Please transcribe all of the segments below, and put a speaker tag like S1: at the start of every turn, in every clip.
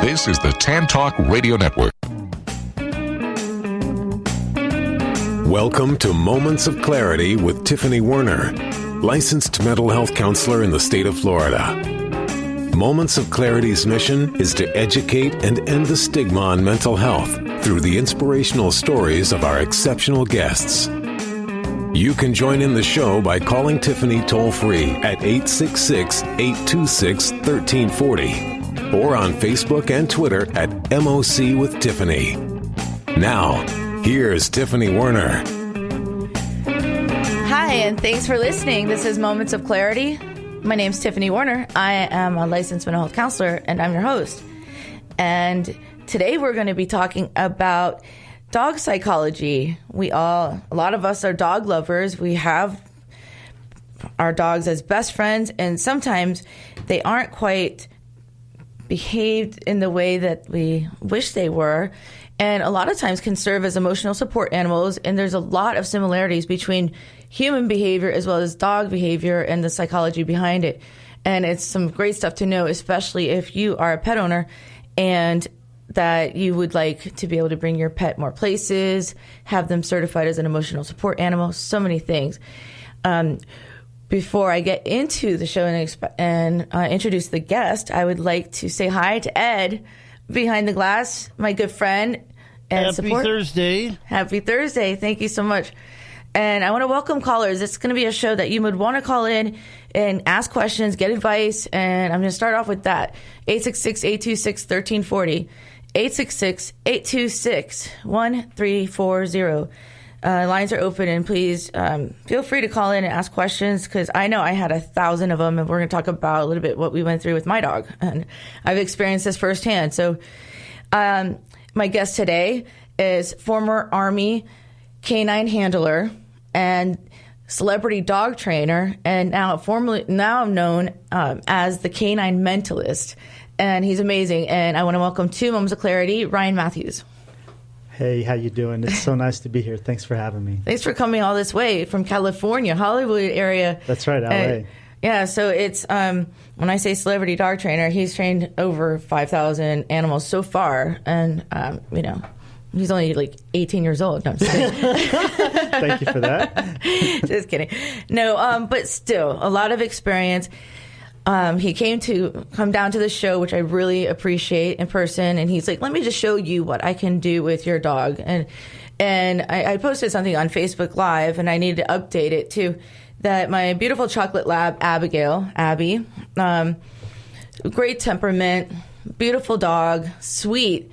S1: This is the Tan Talk Radio Network.
S2: Welcome to Moments of Clarity with Tiffany Werner, licensed mental health counselor in the state of Florida. Moments of Clarity's mission is to educate and end the stigma on mental health through the inspirational stories of our exceptional guests. You can join in the show by calling Tiffany toll-free at 866-826-1340 or on Facebook and Twitter at MOC with Tiffany. Now, here's Tiffany Werner.
S3: Hi, and thanks for listening. This is Moments of Clarity. My name's Tiffany Werner. I am a licensed mental health counselor, and I'm your host. And today we're going to be talking about dog psychology. A lot of us are dog lovers. We have our dogs as best friends, and sometimes they aren't quite behaved in the way that we wish they were, and a lot of times can serve as emotional support animals. And there's a lot of similarities between human behavior as well as dog behavior and the psychology behind it. And it's some great stuff to know, especially if you are a pet owner and that you would like to be able to bring your pet more places, have them certified as an emotional support animal, so many things. Before I get into the show and introduce the guest, I would like to say hi to Ed behind the glass, my good friend and support.
S4: Happy Thursday.
S3: Happy Thursday. Thank you so much. And I want to welcome callers. It's going to be a show that you would want to call in and ask questions, get advice. And I'm going to start off with that. 866-826-1340. 866-826-1340. Lines are open, and please feel free to call in and ask questions, because I know I had 1,000 of them, and we're going to talk about a little bit what we went through with my dog. And I've experienced this firsthand. So my guest today is former Army canine handler and celebrity dog trainer, and now known as the canine mentalist. And he's amazing. And I want to welcome to Moments of Clarity, Ryan Matthews.
S5: Hey, how you doing? It's so nice to be here. Thanks for having me.
S3: Thanks for coming all this way from California, Hollywood area.
S5: That's right, LA.
S3: Yeah, so it's when I say celebrity dog trainer, he's trained over 5,000 animals so far, and he's only like 18 years old. No, I'm just kidding.
S5: Thank you for that.
S3: Just kidding. No, but still, a lot of experience. He come down to the show, which I really appreciate, in person, and he's like, let me just show you what I can do with your dog. And I posted something on Facebook Live, and I needed to update it too, that my beautiful chocolate lab, Abby, great temperament, beautiful dog, sweet,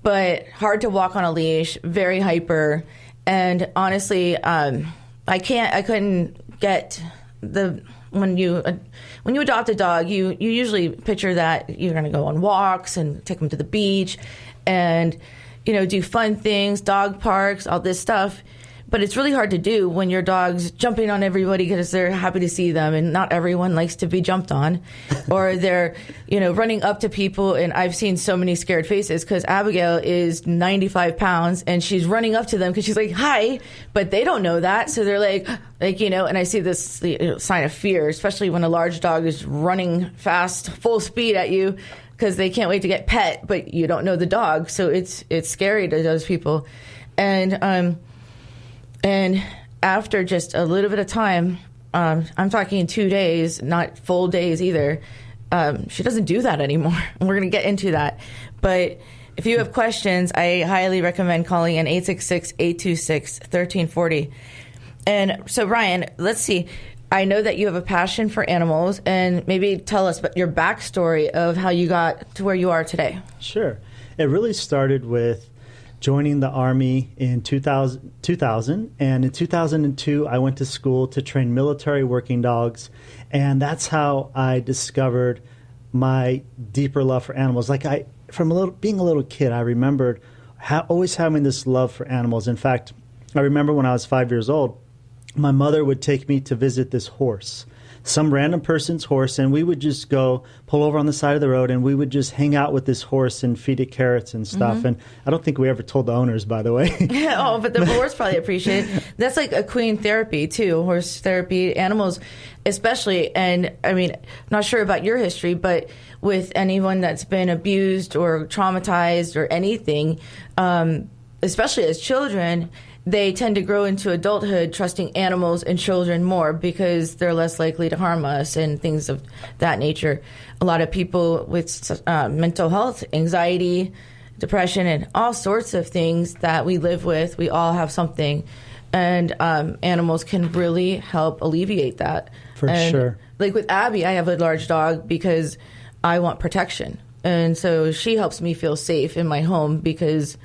S3: but hard to walk on a leash, very hyper. And honestly, I couldn't get when you adopt a dog, you usually picture that you're going to go on walks and take them to the beach and, do fun things, dog parks, all this stuff. But it's really hard to do when your dog's jumping on everybody because they're happy to see them, and not everyone likes to be jumped on. Or they're, running up to people, and I've seen so many scared faces because Abigail is 95 pounds, and she's running up to them because she's like, hi, but they don't know that. So they're like, and I see this sign of fear, especially when a large dog is running fast, full speed at you because they can't wait to get pet, but you don't know the dog. So it's scary to those people. And after just a little bit of time, I'm talking 2 days, not full days either, she doesn't do that anymore. And we're going to get into that. But if you have questions, I highly recommend calling in 866-826-1340. And so, Ryan, let's see. I know that you have a passion for animals, and maybe tell us about your backstory of how you got to where you are today.
S5: Sure. It really started with joining the Army in 2000, and in 2002 I went to school to train military working dogs, and that's how I discovered my deeper love for animals. Being a little kid, I remembered always having this love for animals. In fact, I remember when I was 5 years old, my mother would take me to visit this horse, some random person's horse, and we would just go pull over on the side of the road, and we would just hang out with this horse and feed it carrots and stuff. Mm-hmm. And I don't think we ever told the owners, by the way.
S3: But the horse probably appreciated it. that's like equine therapy too, horse therapy, animals especially. And I mean, I'm not sure about your history, but with anyone that's been abused or traumatized or anything, especially as children, they tend to grow into adulthood trusting animals and children more because they're less likely to harm us and things of that nature. A lot of people with mental health, anxiety, depression, and all sorts of things that we live with, we all have something. And animals can really help alleviate that.
S5: For sure.
S3: Like with Abby, I have a large dog because I want protection. And so she helps me feel safe in my home because,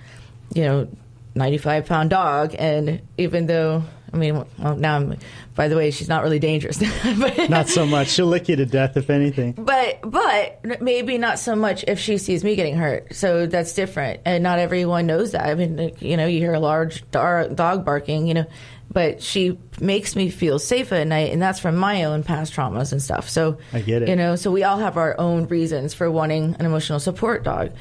S3: 95-pound dog, and even though, now, by the way, she's not really dangerous. But,
S5: not so much. She'll lick you to death, if anything.
S3: But maybe not so much if she sees me getting hurt. So that's different, and not everyone knows that. I mean, you hear a large dog barking, but she makes me feel safe at night, and that's from my own past traumas and stuff. So
S5: I get it.
S3: So we all have our own reasons for wanting an emotional support dog.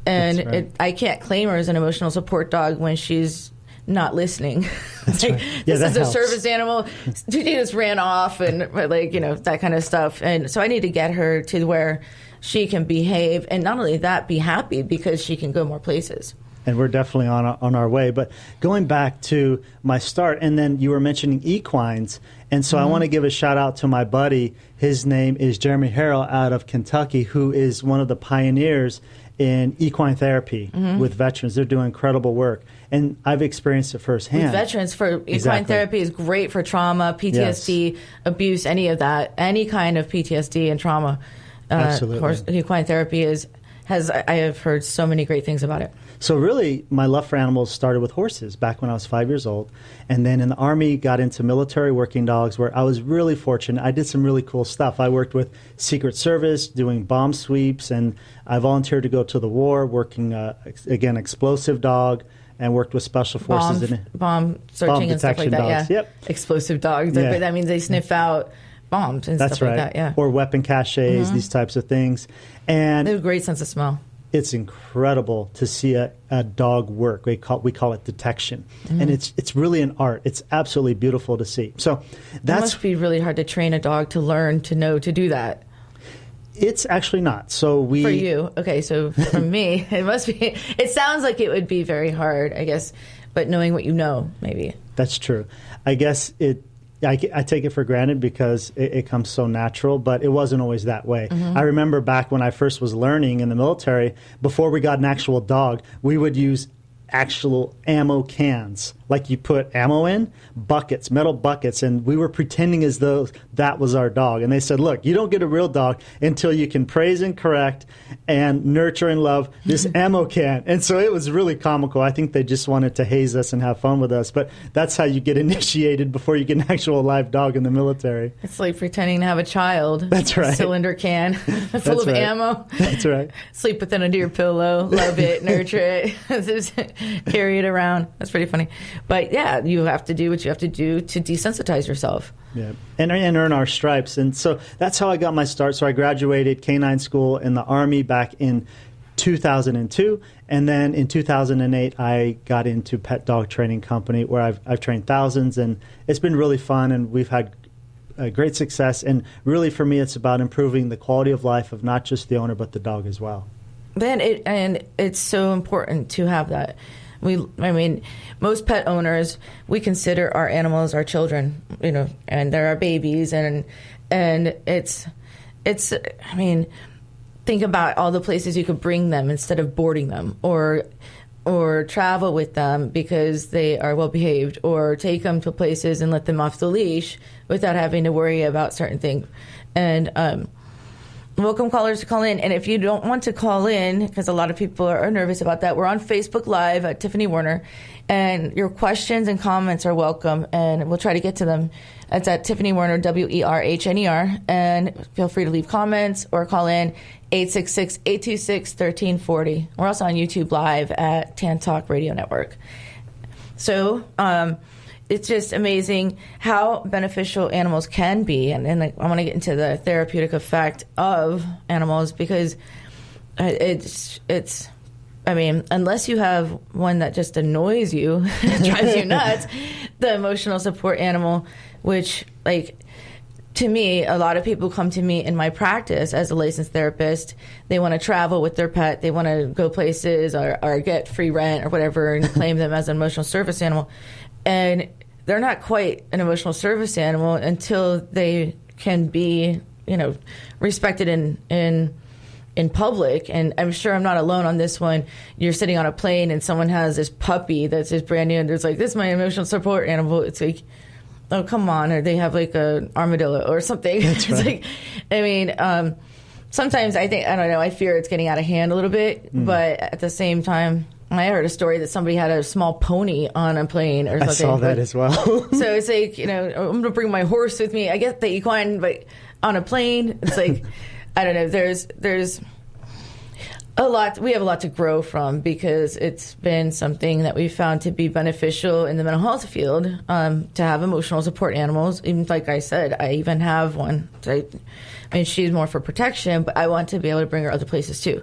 S3: And
S5: right.
S3: I can't claim her as an emotional support dog when she's not listening.
S5: That's right. Yeah,
S3: this
S5: that
S3: is
S5: helps.
S3: a service animal. She just ran off and that kind of stuff. And so I need to get her to where she can behave, and not only that, be happy because she can go more places.
S5: And we're definitely on our way. But going back to my start, and then you were mentioning equines. And so I want to give a shout out to my buddy. His name is Jeremy Harrell out of Kentucky, who is one of the pioneers in equine therapy with veterans. They're doing incredible work. And I've experienced it firsthand.
S3: With veterans, equine therapy is great for trauma, PTSD, abuse, any of that, any kind of PTSD and trauma.
S5: Absolutely.
S3: Equine therapy I have heard so many great things about it.
S5: So really, my love for animals started with horses back when I was 5 years old. And then in the Army, got into military working dogs, where I was really fortunate. I did some really cool stuff. I worked with Secret Service, doing bomb sweeps, and I volunteered to go to the war, working, again, explosive dog, and worked with special forces.
S3: Bomb searching and stuff like that,
S5: dogs.
S3: yeah.
S5: Yep.
S3: Explosive dogs.
S5: Yeah.
S3: That means they sniff out bombs and stuff like that, yeah.
S5: Or weapon caches, these types of things. And
S3: they have a great sense of smell.
S5: It's incredible to see a dog work. We call it detection, and it's really an art. It's absolutely beautiful to see. So
S3: It must be really hard to train a dog to learn to know to do that.
S5: It's actually not. So for
S3: you, okay. So for me, it must be. It sounds like it would be very hard, I guess. But knowing what you know, maybe
S5: that's true. I guess I take it for granted because it comes so natural, but it wasn't always that way. I remember back when I first was learning in the military, before we got an actual dog, we would use actual ammo cans. Like you put ammo in, buckets, metal buckets, and we were pretending as though that was our dog. And they said, look, you don't get a real dog until you can praise and correct and nurture and love this ammo can. And so it was really comical. I think they just wanted to haze us and have fun with us. But that's how you get initiated before you get an actual live dog in the military.
S3: It's like pretending to have a child.
S5: That's right.
S3: A cylinder can full of ammo.
S5: That's right.
S3: Sleep with it under your pillow. Love it. Nurture it. Just carry it around. That's pretty funny. But yeah, you have to do what you have to do to desensitize yourself.
S5: Yeah, and earn our stripes. And so that's how I got my start. So I graduated canine school in the Army back in 2002. And then in 2008, I got into Pet Dog Training Company, where I've trained thousands. And it's been really fun, and we've had great success. And really, for me, it's about improving the quality of life of not just the owner, but the dog as well.
S3: And it's so important to have that. Most pet owners, we consider our animals our children, and they're our babies, and it's. Think about all the places you could bring them instead of boarding them, or travel with them because they are well behaved, or take them to places and let them off the leash without having to worry about certain things. And welcome callers to call in. And if you don't want to call in, because a lot of people are nervous about that, we're on Facebook Live at Tiffany Werner, and your questions and comments are welcome, and we'll try to get to them. It's at Tiffany Werner, WERHNER, and feel free to leave comments or call in 866-826-1340. We're also on YouTube Live at Tan Talk Radio Network. So, it's just amazing how beneficial animals can be. And I want to get into the therapeutic effect of animals, because unless you have one that just annoys you, drives you nuts, the emotional support animal, which, like, to me, a lot of people come to me in my practice as a licensed therapist. They want to travel with their pet. They want to go places or get free rent or whatever and claim them as an emotional service animal. And they're not quite an emotional service animal until they can be, respected in public. And I'm sure I'm not alone on this one. You're sitting on a plane and someone has this puppy that's just brand new and there's like, this is my emotional support animal. It's like, oh, come on. Or they have like an armadillo or something.
S5: That's right.
S3: Like, I mean, sometimes I don't know, I fear it's getting out of hand a little bit. But at the same time, I heard a story that somebody had a small pony on a plane or something.
S5: I saw that as well.
S3: So it's like, I'm going to bring my horse with me. I get the equine, but on a plane, it's like, I don't know, there's a lot, we have a lot to grow from because it's been something that we found to be beneficial in the mental health field, to have emotional support animals. Even like I said, I even have one. I mean, she's more for protection, but I want to be able to bring her other places too.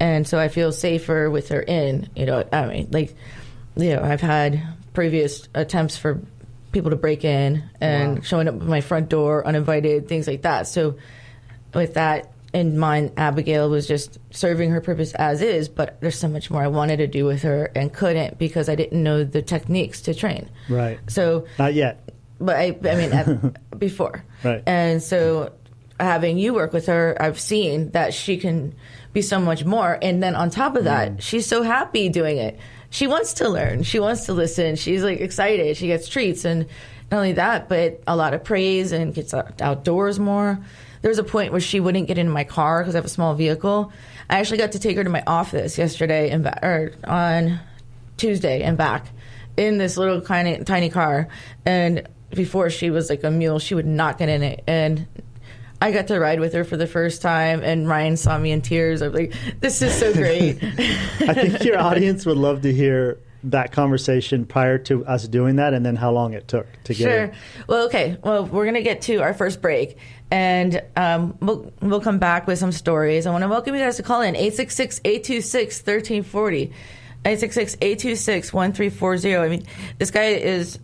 S3: And so I feel safer with her I've had previous attempts for people to break in and showing up at my front door uninvited, things like that. So with that in mind, Abigail was just serving her purpose as is, but there's so much more I wanted to do with her and couldn't because I didn't know the techniques to train.
S5: Right.
S3: So
S5: not yet.
S3: But I mean, before.
S5: Right.
S3: And so having you work with her, I've seen that she can be so much more. And then on top of that, she's so happy doing it. She wants to learn. She wants to listen. She's like excited. She gets treats. And not only that, but a lot of praise and gets outdoors more. There was a point where she wouldn't get into my car because I have a small vehicle. I actually got to take her to my office yesterday on Tuesday and back in this little tiny car. And before she was like a mule, she would not get in it. And I got to ride with her for the first time, and Ryan saw me in tears. I was like, this is so great.
S5: I think your audience would love to hear that conversation prior to us doing that, and then how long it took to get
S3: Sure.
S5: it.
S3: Well, okay. Well, we're going to get to our first break, and we'll come back with some stories. I want to welcome you guys to call in 866-826-1340, 866-826-1340. I mean, this guy is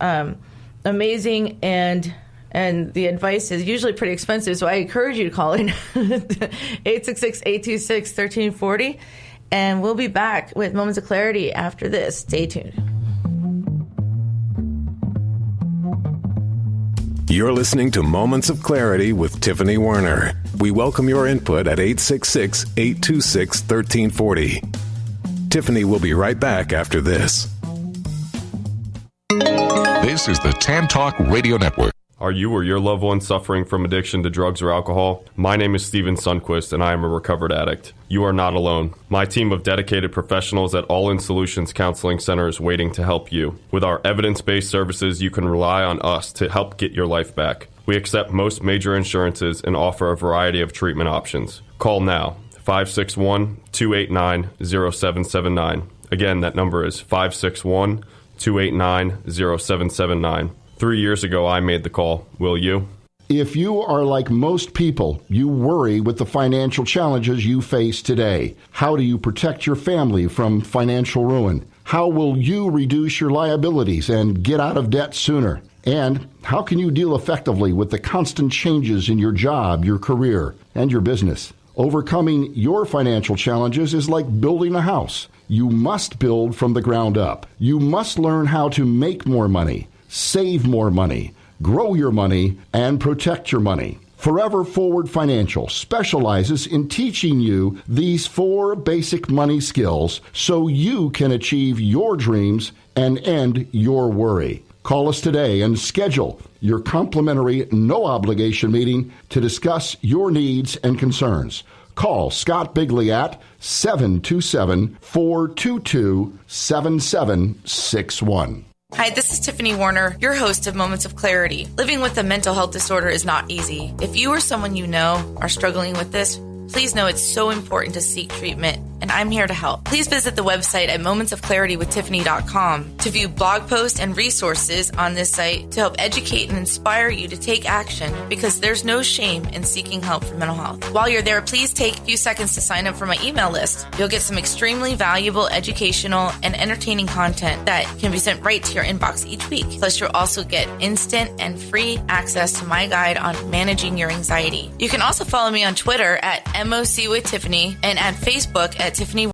S3: amazing, and the advice is usually pretty expensive, so I encourage you to call in 866-826-1340. And we'll be back with Moments of Clarity after this. Stay tuned.
S2: You're listening to Moments of Clarity with Tiffany Werner. We welcome your input at 866-826-1340. Tiffany will be right back after this.
S1: This is the Tan Talk Radio Network.
S4: Are you or your loved one suffering from addiction to drugs or alcohol? My name is Steven Sundquist, and I am a recovered addict. You are not alone. My team of dedicated professionals at All In Solutions Counseling Center is waiting to help you. With our evidence-based services, you can rely on us to help get your life back. We accept most major insurances and offer a variety of treatment options. Call now, 561-289-0779. Again, that number is 561-289-0779. 3 years ago, I made the call. Will you?
S6: If you are like most people, you worry with the financial challenges you face today. How do you protect your family from financial ruin? How will you reduce your liabilities and get out of debt sooner? And how can you deal effectively with the constant changes in your job, your career, and your business? Overcoming your financial challenges is like building a house. You must build from the ground up. You must learn how to make more money, save more money, grow your money, and protect your money. Forever Forward Financial specializes in teaching you these 4 basic money skills so you can achieve your dreams and end your worry. Call us today and schedule your complimentary no-obligation meeting to discuss your needs and concerns. Call Scott Bigley at 727-422-7761.
S7: Hi, this is Tiffany Werner, your host of Moments of Clarity. Living with a mental health disorder is not easy. If you or someone you know are struggling with this, please know it's so important to seek treatment. and I'm here to help. Please visit the website at momentsofclaritywithtiffany.com to view blog posts and resources on this site to help educate and inspire you to take action, because there's no shame in seeking help for mental health. While you're there, please take a few seconds to sign up for my email list. You'll get some extremely valuable educational and entertaining content that can be sent right to your inbox each week. Plus, you'll also get instant and free access to my guide on managing your anxiety. You can also follow me on Twitter at MOC with Tiffany and at Facebook at Tiffany